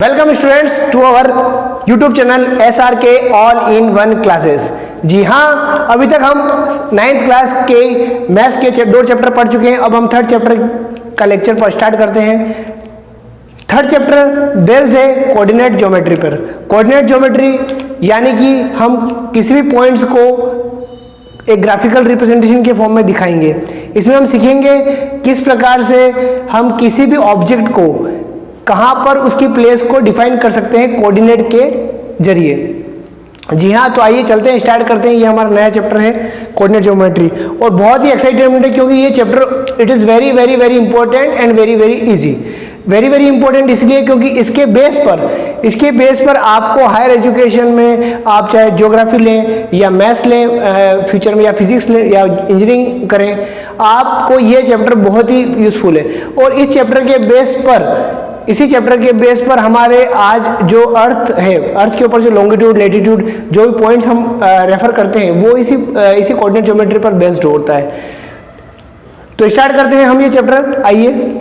Welcome students to our YouTube channel SRK all in one classes. जी हाँ, अभी तक हम 9th क्लास के मैथ्स के 2 चैप्टर पढ़ चुके हैं। अब हम 3rd चैप्टर का लेक्चर पर स्टार्ट करते हैं। 3rd चैप्टर बेस्ड है कोऑर्डिनेट ज्योमेट्री पर। कोऑर्डिनेट ज्योमेट्री यानी कि हम किसी भी पॉइंट्स को एक ग्राफिकल रिप्रेजेंटेशन के फॉर्म में दिखाएंगे। इसमें हम सीखेंगे किस प्रकार से हम किसी भी ऑब्जेक्ट को कहाँ पर उसकी प्लेस को डिफाइन कर सकते हैं कोऑर्डिनेट के जरिए। जी हाँ, तो आइए चलते हैं, स्टार्ट करते हैं। ये हमारा नया चैप्टर है कोऑर्डिनेट ज्योमेट्री और बहुत ही एक्साइटेड है क्योंकि ये chapter it is very very very important and very very easy. Very very important इसलिए क्योंकि इसके बेस पर आपको हायर एजुकेशन में आप चाहे ज्योग्राफी लें या मैथ्स लें फ्यूचर में, या फिजिक्स लें या इंजीनियरिंग करें, आपको ये चैप्टर बहुत ही यूजफुल है। और इसी चैप्टर के बेस पर हमारे आज जो अर्थ है, अर्थ के ऊपर जो लॉन्गिट्यूड लैटिट्यूड जो भी पॉइंट्स हम रेफर करते हैं वो इसी कोऑर्डिनेट ज्योमेट्री पर बेस्ड होता है। तो स्टार्ट करते हैं हम ये चैप्टर। आइए,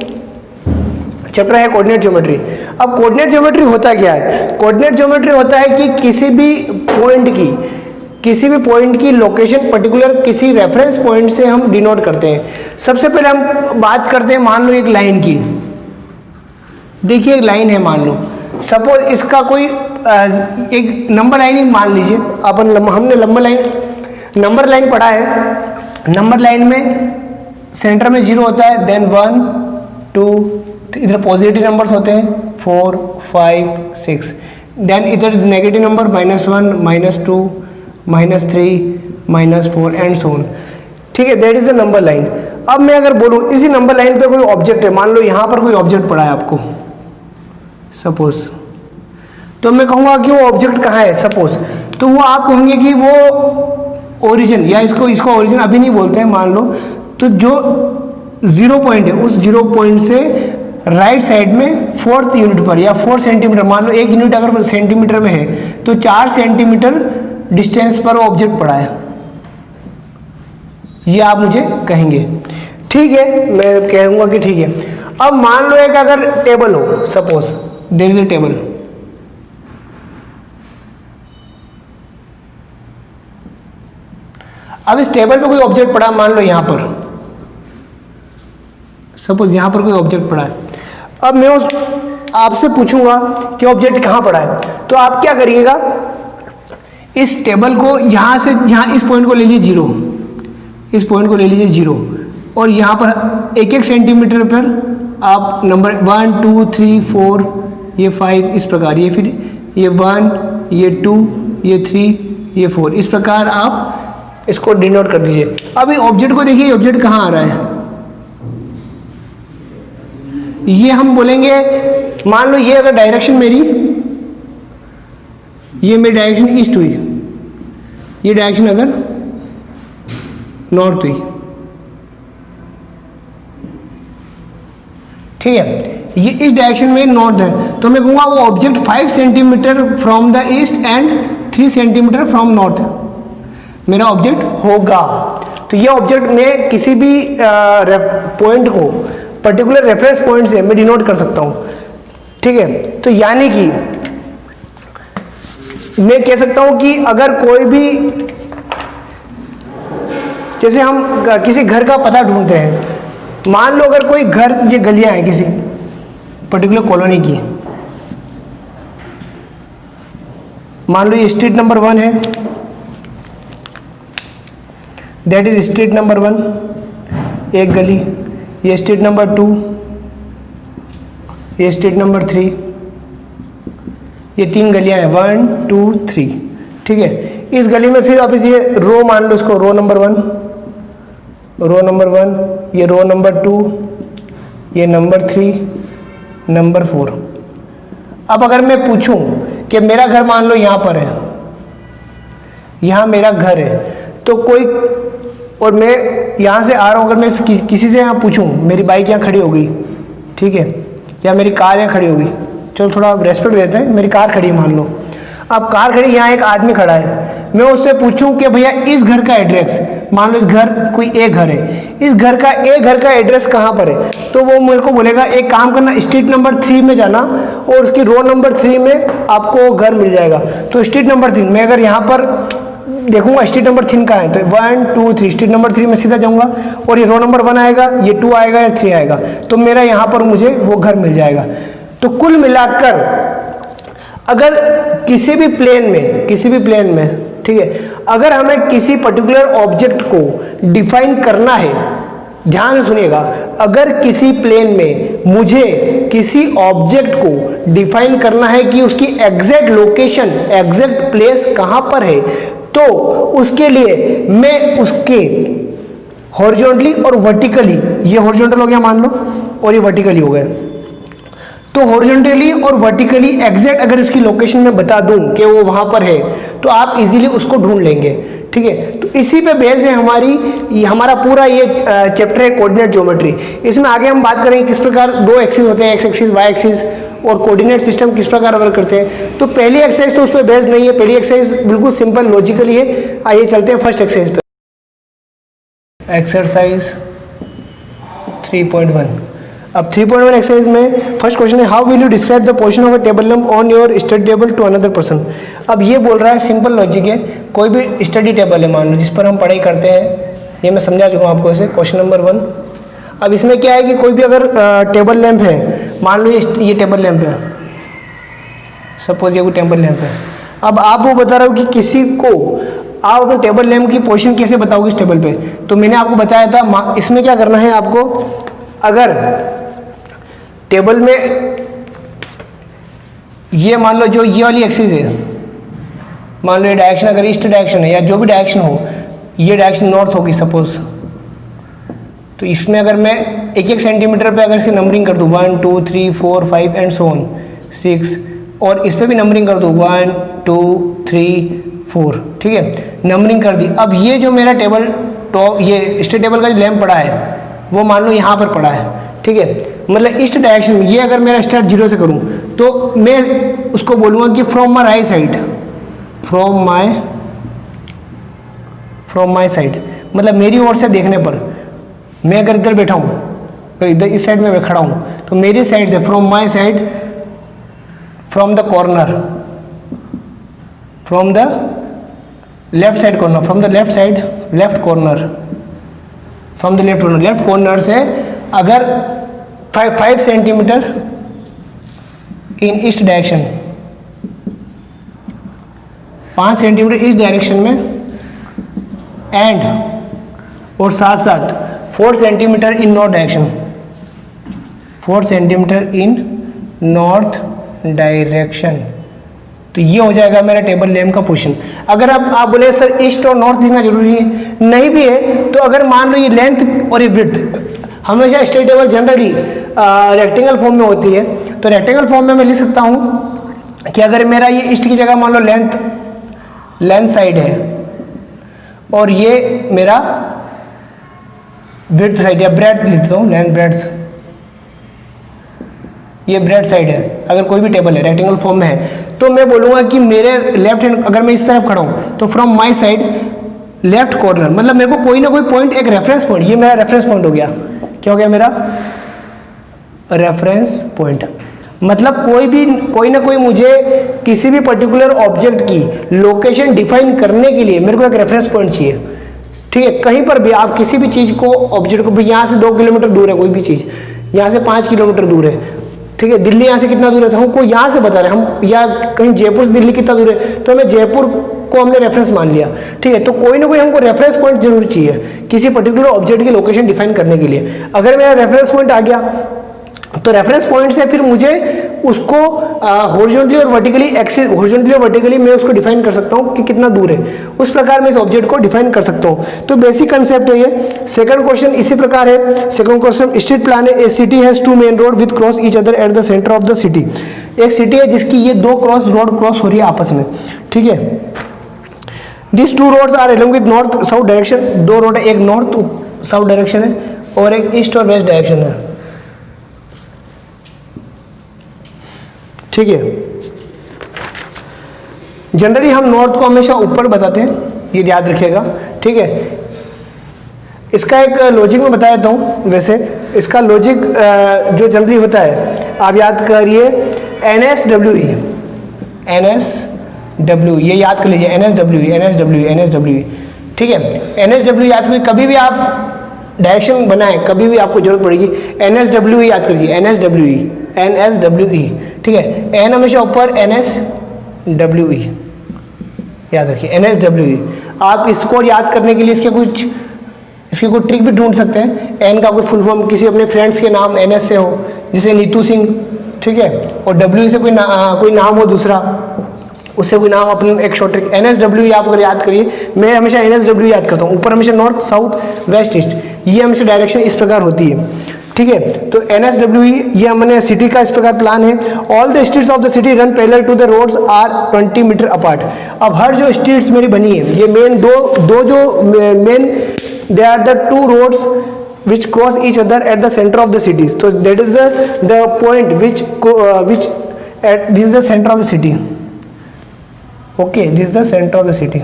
चैप्टर है कोऑर्डिनेट ज्योमेट्री। अब कोऑर्डिनेट ज्योमेट्री होता क्या है? कोऑर्डिनेट ज्योमेट्री होता है कि किसी भी पॉइंट की लोकेशन पर्टिकुलर किसी रेफरेंस पॉइंट से हम डिनोट करते हैं। सबसे पहले हम बात करते हैं, मान लो एक लाइन की। देखिए एक लाइन है, मान लो सपोज इसका कोई एक नंबर लाइन ही मान लीजिए। हमने नंबर लाइन पढ़ा है। नंबर लाइन में सेंटर में 0 होता है, देन 1 2 इधर पॉजिटिव नंबर्स होते हैं 4 5 6, देन इधर negative number -1 -2 -3 -4 and so on. ठीक है, that is the number line. अब मैं अगर बोलूँ इसी नंबर लाइन पे कोई ऑब्जेक्ट है, मान लो यहाँ पर कोई ऑब्जेक्ट पड़ा है आपको सपोज, तो मैं कहूँगा कि वो ऑब्जेक्ट कहाँ है सपोज, तो वो आप कहेंगे कि वो ओरिजिन, या इसको ओरिजिन अभी नहीं बोलते हैं मान लो, तो जो 0 पॉइंट है उस 0 पॉइंट से राइट साइड में 4th यूनिट पर या 4 सेंटीमीटर, मान लो 1 यूनिट अगर सेंटीमीटर में है तो 4 सेंटीमीटर डिस्टेंस पर वो ऑब्जेक्ट पड़ा है, ये आप मुझे कहेंगे। ठीक है, मैं कहूँगा कि ठीक है। अब मान लो एक अगर टेबल हो, suppose there is a table, अब इस टेबल पे कोई ऑब्जेक्ट पड़ा, मान लो यहां पर सपोज यहां पर कोई ऑब्जेक्ट पड़ा है। अब मैं आपसे पूछूंगा कि ऑब्जेक्ट कहां पड़ा है, तो आप क्या करिएगा, इस टेबल को यहां से इस पॉइंट को ले लीजिए 0, इस पॉइंट को ले लीजिए 0, और यहाँ पर 1-1 सेंटीमीटर पर आप नंबर 1 2 3 4 ये 5 इस प्रकार, ये फिर ये 1 ये 2 ये 3 ये 4, इस प्रकार आप इसको डिनोट कर दीजिए। अभी ऑब्जेक्ट को देखिए, ऑब्जेक्ट कहाँ आ रहा है, ये हम बोलेंगे, मान लो ये अगर डायरेक्शन मेरी, ये मेरी डायरेक्शन ईस्ट हुई, ये डायरेक्शन अगर नॉर्थ हुई, ठीक है, ये इस डायरेक्शन में नॉर्थ है, तो मैं कहूँगा वो object 5 centimetre from the east and 3 centimetre from north मेरा ऑब्जेक्ट होगा। तो ये ऑब्जेक्ट में किसी भी पॉइंट को पर्टिकुलर रेफरेंस पॉइंट से मैं डिनोट कर सकता हूँ। ठीक है, तो यानी कि मैं कह सकता हूँ कि अगर कोई भी, जैसे हम किसी घर का पता ढूंढते हैं, मान लो अगर कोई घर, ये गलियां हैं किसी पर्टिकुलर कॉलोनी की, मान लो ये स्ट्रीट नंबर 1 है, दैट इज स्ट्रीट नंबर 1 एक गली, ये स्ट्रीट नंबर 2, ये स्ट्रीट नंबर 3, ये 3 गलियां हैं 1 2 3। ठीक है, इस गली में फिर आप इसे रो मान लो, इसको रो नंबर 1, ये रो नंबर 2, ये नंबर 3, नंबर 4। अब अगर मैं पूछूं कि मेरा घर मान लो यहाँ पर है, यहाँ मेरा घर है, तो कोई, और मैं यहाँ से आ रहा हूँ, अगर मैं किसी से यहाँ पूछूं, मेरी बाइक यहाँ खड़ी हो गई, ठीक है, या मेरी कार यहाँ खड़ी हो गई, चलो थोड़ा रेस्पेक्ट देते हैं, मेरी कार खड़ी है मान लो, अब कार खड़ी, यहाँ एक आदमी खड़ा है, मैं उससे पूछूं कि भैया इस घर का एड्रेस, मान लो इस घर कोई एक घर है, इस घर का एड्रेस कहाँ पर है, तो वो मेरे को बोलेगा एक काम करना, स्ट्रीट नंबर 3 में जाना और उसकी रो नंबर 3 में आपको घर मिल जाएगा। तो स्ट्रीट नंबर 3 मैं अगर यहाँ पर देखूंगा स्ट्रीट नंबर 3 का है तो 1 2 3 स्ट्रीट नंबर 3 में सीधा जाऊंगा और ये रो नंबर 1 आएगा, ये 2 आएगा या 3 आएगा, तो मेरा यहाँ पर मुझे वो घर मिल जाएगा। तो कुल मिलाकर अगर किसी भी प्लेन में ठीक है, अगर हमें किसी पर्टिकुलर ऑब्जेक्ट को डिफाइन करना है, ध्यान से सुनिएगा, अगर किसी प्लेन में मुझे किसी ऑब्जेक्ट को डिफाइन करना है कि उसकी एग्जैक्ट लोकेशन, एग्जैक्ट प्लेस कहां पर है, तो उसके लिए मैं उसके हॉरिजॉन्टली और वर्टिकली, ये हॉरिजॉन्टल हो गया मान लो और ये वर्टिकली हो गया, तो हॉरिजॉन्टली और वर्टिकली एग्जैक्ट अगर उसकी लोकेशन में बता दूं कि वो वहां पर है, तो आप इजीली उसको ढूंढ लेंगे। ठीक है, तो इसी पे बेस है हमारा पूरा ये चैप्टर है कोऑर्डिनेट ज्योमेट्री। इसमें आगे हम बात करेंगे किस प्रकार दो एक्सिस होते हैं, एक्स एक्सिस वाई एक्सिस, और कोऑर्डिनेट सिस्टम किस प्रकार वर्क करते हैं। तो पहली एक्सरसाइज तो उस पर बेस्ड नहीं है, पहली एक्सरसाइज बिल्कुल सिंपल लॉजिकली है। आइए चलते हैं फर्स्ट एक्सरसाइज पे। एक्सरसाइज 3.1। अब 3.1 एक्सरसाइज में फर्स्ट क्वेश्चन है, how will you describe the position of a table lamp on your study table to another person. अब ये बोल रहा है, सिंपल लॉजिक है, कोई भी स्टडी टेबल है मान लो जिस पर हम पढ़ाई करते हैं, ये मैं समझा चुका हूँ आपको इसे, क्वेश्चन नंबर 1। अब इसमें क्या है कि कोई भी अगर टेबल लैंप है, मान लो ये टेबल लैंप है, सपोज ये कोई टेबल लैंप है। अब आप वो बता रहे हो कि किसी को आप अपने टेबल लैंप की पोजीशन कैसे बताओगे इस टेबल पे, तो मैंने आपको बताया था इसमें क्या करना है आपको, अगर टेबल में ये मान लो जो ये वाली एक्सिस है, मान लो ये डायरेक्शन अगर ईस्ट डायरेक्शन है या जो भी डायरेक्शन हो, ये डायरेक्शन नॉर्थ होगी सपोज, तो इसमें अगर मैं एक एक सेंटीमीटर पे अगर इसकी नंबरिंग कर दूँ 1 2 3 4 5 एंड सो ऑन 6, और इस पर भी नंबरिंग कर दूँ 1 2 3 4, ठीक है, नंबरिंग कर दी। अब ये जो मेरा टेबल टॉप ये स्टडी टेबल का जो लैंप पड़ा है वो मान लो यहाँ पर पड़ा है, ठीक है, मतलब ईस्ट डायरेक्शन में। ये अगर मेरा स्टार्ट 0 से करूँ तो मैं उसको बोलूँगा कि from my right side, from my side, मतलब मेरी ओर से देखने पर, मैं अगर इधर बैठा हूँ, अगर इधर इस साइड में मैं खड़ा हूँ तो मेरी साइड से from my side, from the corner, from the left side corner, from the left side left corner, from the left corner से अगर 5 सेंटीमीटर इन east direction, 5 centimetre east direction में, एंड और साथ साथ 4 सेंटीमीटर इन नॉर्थ डायरेक्शन, 4 सेंटीमीटर इन north direction, तो ये हो जाएगा मेरा टेबल लैंप का पोजीशन। अगर आप बोले सर ईस्ट और नॉर्थ लिखना जरूरी है, नहीं भी है तो अगर मान लो ये लेंथ और ये विड्थ हमेशा study table generally rectangle form में होती है, तो रेक्टेंगल फॉर्म में मैं लिख सकता हूँ कि अगर मेरा ये ईस्ट की जगह मान लो लेंथ साइड है और ये मेरा विड्थ साइड या ब्रेड्थ लिख देता हूँ, लेंथ ब्रेड्थ, ये ब्रेड साइड है, अगर कोई भी टेबल है रेक्टेंगल फॉर्म में है, तो मैं बोलूँगा कि मेरे लेफ्ट हैंड अगर मैं इस तरफ खड़ा हूँ तो from my side left corner, मतलब मेरे को कोई ना कोई पॉइंट, एक रेफरेंस पॉइंट, ये मेरा रेफरेंस पॉइंट हो गया। क्या हो गया मेरा रेफरेंस पॉइंट, मतलब कोई ना कोई मुझे किसी भी पर्टिकुलर ऑब्जेक्ट की लोकेशन डिफाइन करने के लिए मेरे को एक रेफरेंस पॉइंट चाहिए। ठीक है, कहीं पर भी आप किसी भी चीज़ को, ऑब्जेक्ट को, भी यहाँ से 2 किलोमीटर दूर है कोई भी चीज़, यहाँ से 5 किलोमीटर दूर है, ठीक है, दिल्ली यहाँ से कितना दूर है, तो हमको यहाँ से बता रहे हैं हम, या कहीं जयपुर से दिल्ली कितना दूर है, तो हमें जयपुर को हमने रेफरेंस मान लिया। ठीक है, तो कोई ना कोई हमको रेफरेंस पॉइंट जरूर चाहिए किसी पर्टिकुलर ऑब्जेक्ट की लोकेशन डिफाइन करने के लिए। अगर मेरा रेफरेंस पॉइंट आ गया तो रेफरेंस पॉइंट से फिर मुझे उसको हॉरिजॉन्टली और वर्टिकली एक्सिस, हॉरिजॉन्टली और वर्टिकली मैं उसको डिफाइन कर सकता हूँ कि कितना दूर है, उस प्रकार मैं इस ऑब्जेक्ट को डिफाइन कर सकता हूँ। तो बेसिक कंसेप्ट है ये। सेकंड क्वेश्चन इसी प्रकार है। सेकंड क्वेश्चन, स्ट्रीट प्लान है, a city has 2 main road with cross each other at the centre of the city. एक सिटी है जिसकी ये 2 रोड क्रॉस हो रही है आपस में। ठीक है, this 2 roads are along with north south direction. 2 road है, एक नॉर्थ साउथ डायरेक्शन है और एक ईस्ट और वेस्ट डायरेक्शन है। ठीक है, जनरली हम नॉर्थ को हमेशा ऊपर बताते हैं, ये याद रखिएगा। ठीक है, इसका एक लॉजिक मैं बता देता हूँ। वैसे इसका लॉजिक जो जनरली होता है, आप याद करिए NSWE, NSWE, ये याद कर लीजिए, NSWE, ठीक है। NSWE याद करिए, कभी भी आप डायरेक्शन बनाएं, कभी भी आपको जरूरत पड़ेगी, NSWE याद करिए, NSWE, ठीक है। N हमेशा ऊपर, NSWE याद रखिए, NSWE। आप इसको याद करने के लिए इसकी कोई ट्रिक भी ढूंढ सकते हैं। एन का कोई फुल फॉर्म किसी अपने फ्रेंड्स के नाम NS से हो, जैसे नीतू सिंह, ठीक है, और W से कोई नाम हो दूसरा, उससे कोई नाम अपने एक शॉर्ट ट्रिक NSWE आप अगर याद करिए। मैं हमेशा NSWE याद करता हूँ, ऊपर हमेशा नॉर्थ, साउथ, वेस्ट, ईस्ट, ये हमेशा डायरेक्शन इस प्रकार होती है, ठीक है। तो NSWE ये हमने सिटी का इस प्रकार प्लान है। All the streets of the city run parallel to the roads are 20 metre apart. अब हर जो स्ट्रीट्स मेरी बनी है, ये मेन दो जो main, they are the two roads which cross each other at the center of the cities. So that is the point which at this is the center of the city. Okay, this is the center of the city.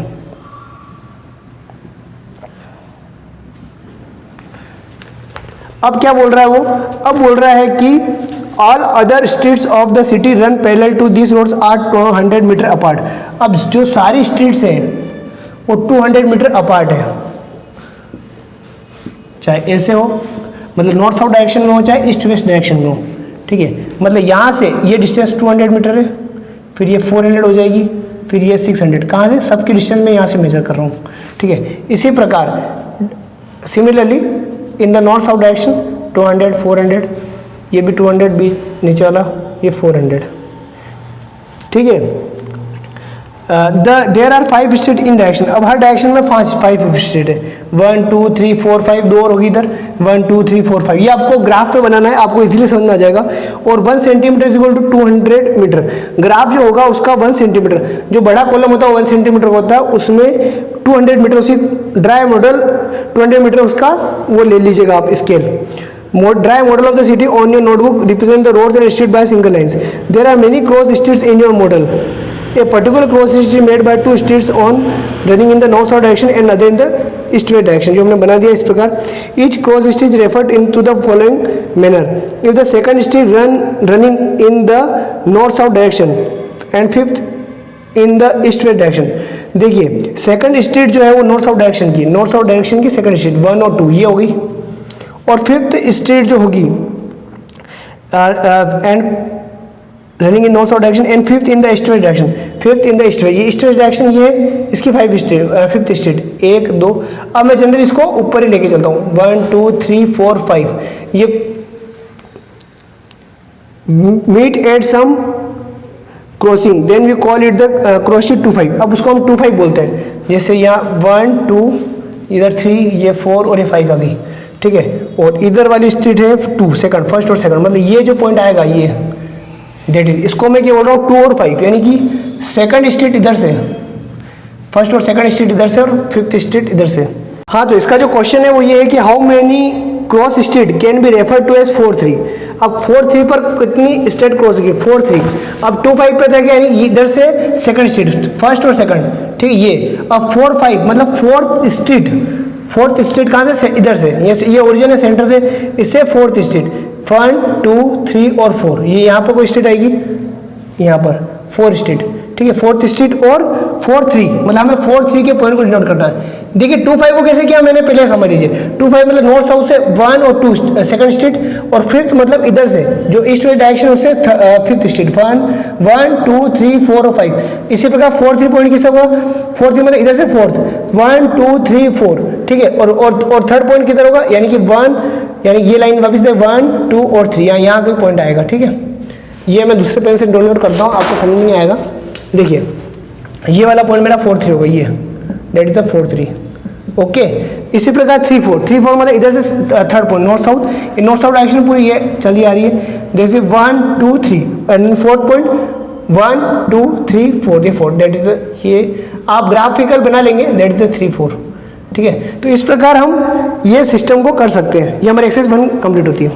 अब क्या बोल रहा है वो? अब बोल रहा है कि all other streets of the city run parallel to these roads are 200 metre apart. अब जो सारी स्ट्रीट्स हैं वो 200 मीटर अपार्ट है, चाहे ऐसे हो, मतलब नॉर्थ साउथ डायरेक्शन में हो, चाहे ईस्ट वेस्ट डायरेक्शन में हो, ठीक है। मतलब यहाँ से ये डिस्टेंस 200 मीटर है, फिर ये 400 हो जाएगी, फिर ये 600, कहाँ से? सबकी डिस्टेंस मैं यहाँ से मेजर कर रहा हूँ, ठीक है। इसी प्रकार similarly in the north south direction 200, 400, ये भी 200, बीच नीचे वाला ये 400, ठीक है। There are 5 street in direction. अब हर डायरेक्शन में 5 स्ट्रीट है, 1 2 3 4 5, 2 और होगी इधर, 1 2 3 4 5। ये आपको ग्राफ पे बनाना है, आपको इजीली समझ में आ जाएगा। और 1 centimetre is equal to 200 metre. Graph जो होगा उसका 1 सेंटीमीटर, जो बड़ा कॉलम होता है 1 सेंटीमीटर होता है, उसमें 200 मीटर उसी ड्राई मॉडल 200 मीटर उसका वो ले लीजिएगा आप scale. Dry model of the city on your notebook represent the roads and streets by single lines. There are many cross streets in your model. A particular cross street is made by 2 streets on running in the north south direction and other in the east west direction. जो हमने बना दिया इस प्रकार। Each cross street is referred into the following manner. If the second street running in the north south direction and fifth in the east west direction. देखिए second street जो है वो नॉर्थ साउथ डायरेक्शन की second street 1 और 2 ये होगी, और fifth street जो होगी and running in north south direction and fifth in the east west direction, fifth in the east west, ये ईस्ट वेस्ट डायरेक्शन ये है, इसकी फिफ्थ स्ट्रीट 1 2। अब मैं जनरली इसको ऊपर ही लेके चलता हूँ 1 2 3 4 5, ये meet at some crossing, then we call it the cross street 2 5। अब उसको हम 2 5 बोलते हैं, जैसे यहाँ 1 2 इधर 3, ये 4 और ये 5 आ गई, ठीक है। और इधर वाली स्ट्रीट है 2 सेकंड, फर्स्ट और सेकंड, मतलब ये जो पॉइंट आएगा ये डेट इज, इसको मैं क्या बोल रहा हूँ 2 और 5, यानी कि सेकंड स्ट्रीट इधर से, फर्स्ट और सेकंड स्ट्रीट इधर से, और फिफ्थ स्ट्रीट इधर से। हाँ, तो इसका जो क्वेश्चन है वो ये है कि how many cross street can be refer to as 4 3। अब 4 3 पर कितनी स्ट्रीट क्रॉस होगी 4 3। अब 2 5 पे था क्या, यानी इधर से सेकंड स्ट्रीट, फर्स्ट और सेकंड, ठीक है ये। अब 4 5 मतलब फोर्थ स्ट्रीट कहाँ से, इधर से, ये ओरिजिन है सेंटर से, इससे फोर्थ स्ट्रीट 1 2 3 और 4, ये यहाँ पर कोई स्ट्रीट आएगी, यहाँ पर 4 स्ट्रीट, ठीक है। फोर्थ स्ट्रीट और 4 3, मतलब हमें 4 3 के पॉइंट को डिनोट करना है। देखिए 2 5 को कैसे किया मैंने पहले समझ लीजिए। 2 5 मतलब नॉर्थ साउथ से 1 और 2 सेकंड स्ट्रीट, और फिफ्थ मतलब इधर से जो ईस्ट वेस्ट डायरेक्शन उससे फिफ्थ स्ट्रीट 1 2 3 4 और 5। इसी प्रकार 4 3 पॉइंट किसका हुआ, 4 3 मतलब इधर से फोर्थ 1 2 3 4, ठीक है। और थर्ड पॉइंट किधर होगा, यानी कि 1, यानी ये लाइन वापस से 1 2 और 3, यहाँ कोई पॉइंट आएगा, ठीक है। ये मैं दूसरे पेन से डाउनलोड करता हूँ, आपको समझ नहीं आएगा। देखिए ये वाला पॉइंट मेरा 4 3 होगा, ये दैट इज द 4 3, ओके। इसी प्रकार 3 4 मतलब इधर से third point north south direction पूरी ये चली आ रही है, जैसे 1 2 3 एंड फोर्थ पॉइंट 1 2 3 4, ये 4 दैट इज, ये आप ग्राफिकल बना लेंगे, दैट इज 3 4, ठीक है। तो इस प्रकार हम ये सिस्टम को कर सकते हैं। ये हमारी एक्सरसाइज 1 कंप्लीट होती है।